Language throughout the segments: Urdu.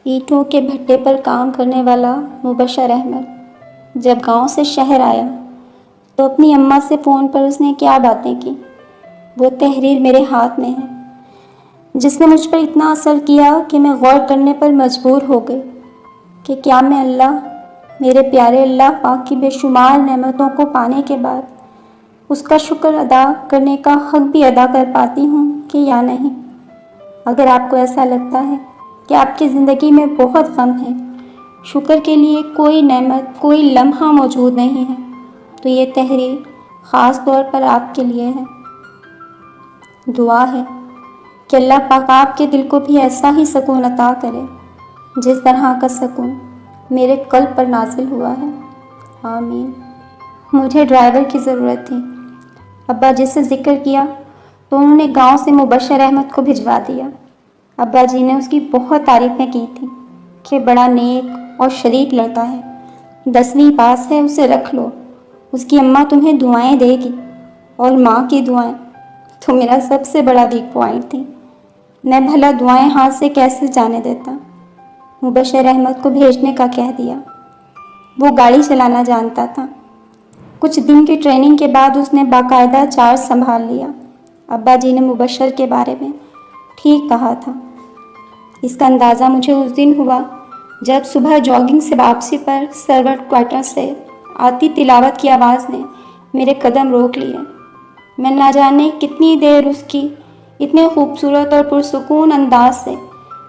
اینٹوں کے بھٹے پر کام کرنے والا مبشر احمد جب گاؤں سے شہر آیا تو اپنی اماں سے فون پر اس نے کیا باتیں کی، وہ تحریر میرے ہاتھ میں ہے، جس نے مجھ پر اتنا اثر کیا کہ میں غور کرنے پر مجبور ہو گئی کہ کیا میں اللہ، میرے پیارے اللہ پاک کی بے شمار نعمتوں کو پانے کے بعد اس کا شکر ادا کرنے کا حق بھی ادا کر پاتی ہوں کہ یا نہیں۔ اگر آپ کو ایسا لگتا ہے کہ آپ کی زندگی میں بہت غم ہے، شکر کے لیے کوئی نعمت، کوئی لمحہ موجود نہیں ہے، تو یہ تحریر خاص طور پر آپ کے لیے ہے۔ دعا ہے کہ اللہ پاک آپ کے دل کو بھی ایسا ہی سکون عطا کرے جس طرح کا سکون میرے قلب پر نازل ہوا ہے، آمین۔ مجھے ڈرائیور کی ضرورت تھی۔ ابا جی سے ذکر کیا تو انہوں نے گاؤں سے مبشر احمد کو بھجوا دیا۔ ابا جی نے اس کی بہت تعریفیں کی تھیں کہ بڑا نیک اور شریف لڑکا ہے، 10ویں پاس ہے، اسے رکھ لو، اس کی اماں تمہیں دعائیں دے گی، اور ماں کی دعائیں تو میرا سب سے بڑا ویک پوائنٹ تھی۔ میں بھلا دعائیں ہاتھ سے کیسے جانے دیتا۔ مبشر احمد کو بھیجنے کا کہہ دیا۔ وہ گاڑی چلانا جانتا تھا۔ کچھ دن کی ٹریننگ کے بعد اس نے باقاعدہ چارج سنبھال لیا۔ ابا جی نے مبشر کے بارے میں ٹھیک کہا تھا۔ اس کا اندازہ مجھے اس دن ہوا جب صبح جاگنگ سے واپسی پر سرورٹ کوارٹر سے آتی تلاوت کی آواز نے میرے قدم روک لیے۔ میں نہ جانے کتنی دیر اس کی اتنے خوبصورت اور پرسکون انداز سے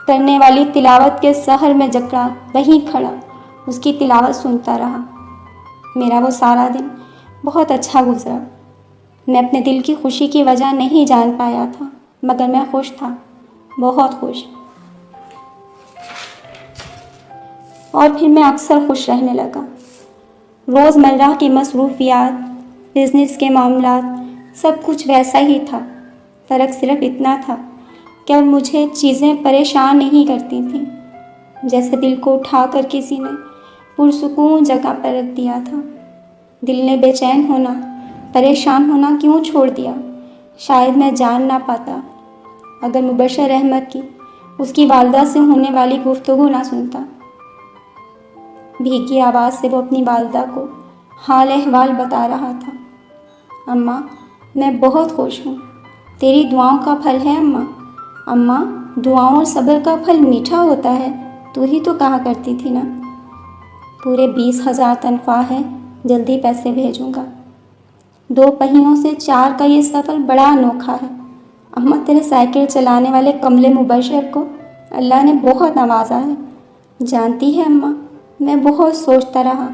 کرنے والی تلاوت کے سحر میں جکڑا وہیں کھڑا اس کی تلاوت سنتا رہا۔ میرا وہ سارا دن بہت اچھا گزرا۔ میں اپنے دل کی خوشی کی وجہ نہیں جان پایا تھا، مگر میں خوش تھا، بہت خوش۔ اور پھر میں اکثر خوش رہنے لگا۔ روزمرہ کی مصروفیات، بزنس کے معاملات، سب کچھ ویسا ہی تھا۔ فرق صرف اتنا تھا کہ اب مجھے چیزیں پریشان نہیں کرتی تھیں، جیسے دل کو اٹھا کر کسی نے پرسکون جگہ پر رکھ دیا تھا۔ دل نے بے چین ہونا، پریشان ہونا کیوں چھوڑ دیا، شاید میں جان نہ پاتا اگر مبشر احمد کی اس کی والدہ سے ہونے والی گفتگو نہ سنتا۔ بھیگی آواز سے وہ اپنی والدہ کو حال احوال بتا رہا تھا۔ اماں، میں بہت خوش ہوں، تیری دعاؤں کا پھل ہے اماں۔ اماں، دعاؤں اور صبر کا پھل میٹھا ہوتا ہے، تو ہی تو کہا کرتی تھی نا۔ پورے 20,000 تنخواہ ہے، جلدی پیسے بھیجوں گا۔ 2 پہیوں سے 4 کا یہ سفر بڑا انوکھا ہے۔ اماں، تیرے سائیکل چلانے والے کملے مبشر کو اللہ نے بہت نوازا ہے۔ جانتی ہے اماں، میں بہت سوچتا رہا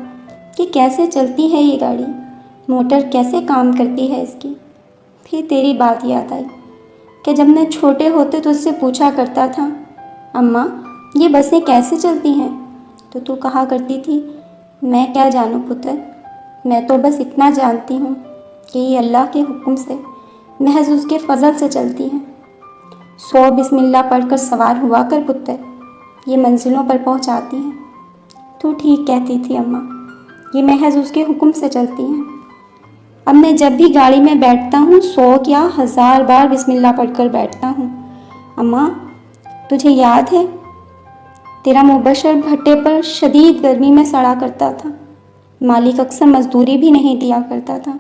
کہ کیسے چلتی ہے یہ گاڑی، موٹر کیسے کام کرتی ہے اس کی۔ پھر تیری بات یاد آئی کہ جب میں چھوٹے ہوتے تو اس سے پوچھا کرتا تھا، اماں یہ بسیں کیسے چلتی ہیں، تو کہا کرتی تھی، میں کیا جانوں پتر، میں تو بس اتنا جانتی ہوں کہ یہ اللہ کے حکم سے، محض اس کے فضل سے چلتی ہیں۔ 100 بسم اللہ پڑھ کر سوار ہوا کر پتر، یہ منزلوں پر پہنچاتی ہیں۔ تو ٹھیک کہتی تھی اماں، یہ محض اس کے حکم سے چلتی ہیں۔ اب میں جب بھی گاڑی میں بیٹھتا ہوں 100 کیا 1000 بار بسم اللہ پڑھ کر بیٹھتا ہوں۔ اماں، تجھے یاد ہے تیرا مبشر بھٹے پر شدید گرمی میں سڑا کرتا تھا، مالک اکثر مزدوری بھی نہیں دیا کرتا تھا۔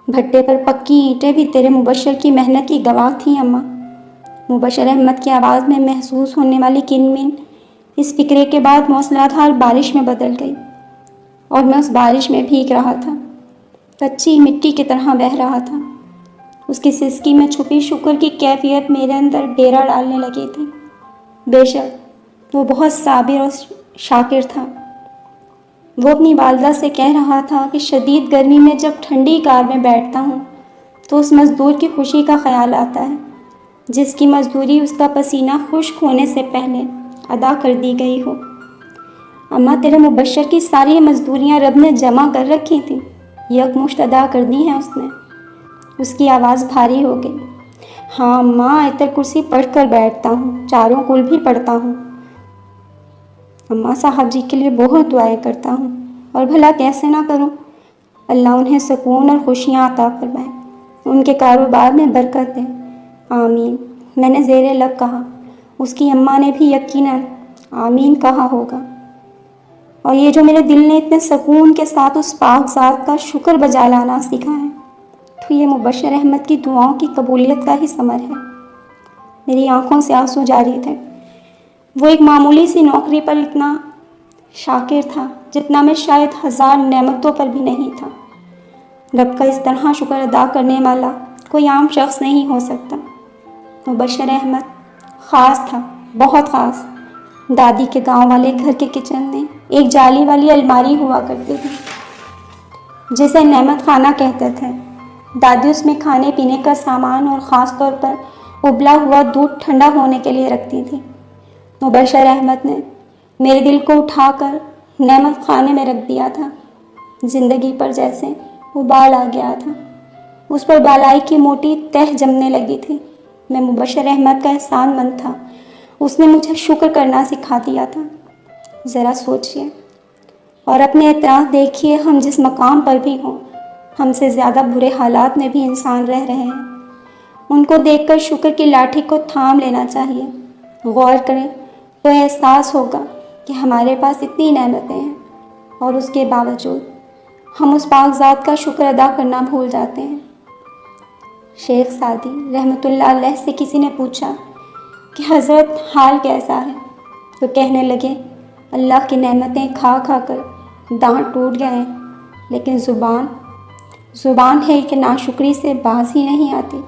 بھٹے پر پکی اینٹیں بھی تیرے مبشر کی محنت کی گواہ تھیں اماں۔ مبشر احمد کی آواز میں محسوس ہونے والی کنمن اس فکرے کے بعد موسلا دھار بارش میں بدل گئی، اور میں اس بارش میں بھیگ رہا تھا، کچی مٹی کی طرح بہہ رہا تھا۔ اس کی سسکی میں چھپی شکر کی کیفیت میرے اندر ڈیرا ڈالنے لگی تھی۔ بے شک وہ بہت صابر اور شاکر تھا۔ وہ اپنی والدہ سے کہہ رہا تھا کہ شدید گرمی میں جب ٹھنڈی کار میں بیٹھتا ہوں تو اس مزدور کی خوشی کا خیال آتا ہے جس کی مزدوری اس کا پسینہ خشک ہونے سے پہلے ادا کر دی گئی ہو۔ اماں، تیرے مبشر کی ساری مزدوریاں رب نے جمع کر رکھی تھیں، یکمشت ادا کر دی ہیں اس نے۔ اس کی آواز بھاری ہو گئی۔ ہاں اماں، آیت کرسی پڑھ کر بیٹھتا ہوں، چاروں کل بھی پڑھتا ہوں۔ اماں، صاحب جی کے لیے بہت دعائیں کرتا ہوں، اور بھلا کیسے نہ کروں۔ اللہ انہیں سکون اور خوشیاں عطا فرمائے، ان کے کاروبار میں برکت دے، آمین۔ میں نے زیر لب کہا، اس کی اماں نے بھی یقیناً آمین کہا ہوگا۔ اور یہ جو میرے دل نے اتنے سکون کے ساتھ اس پاک ذات کا شکر بجا لانا سیکھا ہے، تو یہ مبشر احمد کی دعاؤں کی قبولیت کا ہی ثمر ہے۔ میری آنکھوں سے آنسو جاری تھے۔ وہ ایک معمولی سی نوکری پر اتنا شاکر تھا جتنا میں شاید 1000 نعمتوں پر بھی نہیں تھا۔ رب کا اس طرح شکر ادا کرنے والا کوئی عام شخص نہیں ہو سکتا۔ مبشر احمد خاص تھا، بہت خاص۔ دادی کے گاؤں والے گھر کے کچن میں ایک جالی والی الماری ہوا کرتی تھی جسے نعمت خانہ کہتے تھے۔ دادی اس میں کھانے پینے کا سامان اور خاص طور پر ابلا ہوا دودھ ٹھنڈا ہونے کے لیے رکھتی تھی۔ مبشر احمد نے میرے دل کو اٹھا کر نعمت خانے میں رکھ دیا تھا۔ زندگی پر جیسے ابال آ گیا تھا، اس پر بالائی کی موٹی تہ جمنے لگی تھی۔ میں مبشر احمد کا احسان مند تھا، اس نے مجھے شکر کرنا سکھا دیا تھا۔ ذرا سوچئے اور اپنے اعتراف دیکھیے، ہم جس مقام پر بھی ہوں، ہم سے زیادہ برے حالات میں بھی انسان رہ رہے ہیں۔ ان کو دیکھ کر شکر کی لاٹھی کو تھام لینا چاہیے۔ غور کریں تو احساس ہوگا کہ ہمارے پاس اتنی نعمتیں ہیں اور اس کے باوجود ہم اس پاک ذات کا شکر ادا کرنا بھول جاتے ہیں۔ شیخ سعدی رحمۃ اللہ علیہ سے کسی نے پوچھا کہ حضرت حال کیسا ہے؟ تو کہنے لگے، اللہ کی نعمتیں کھا کھا کر دانت ٹوٹ گئے ہیں، لیکن زبان ہے کہ ناشکری سے باز ہی نہیں آتی۔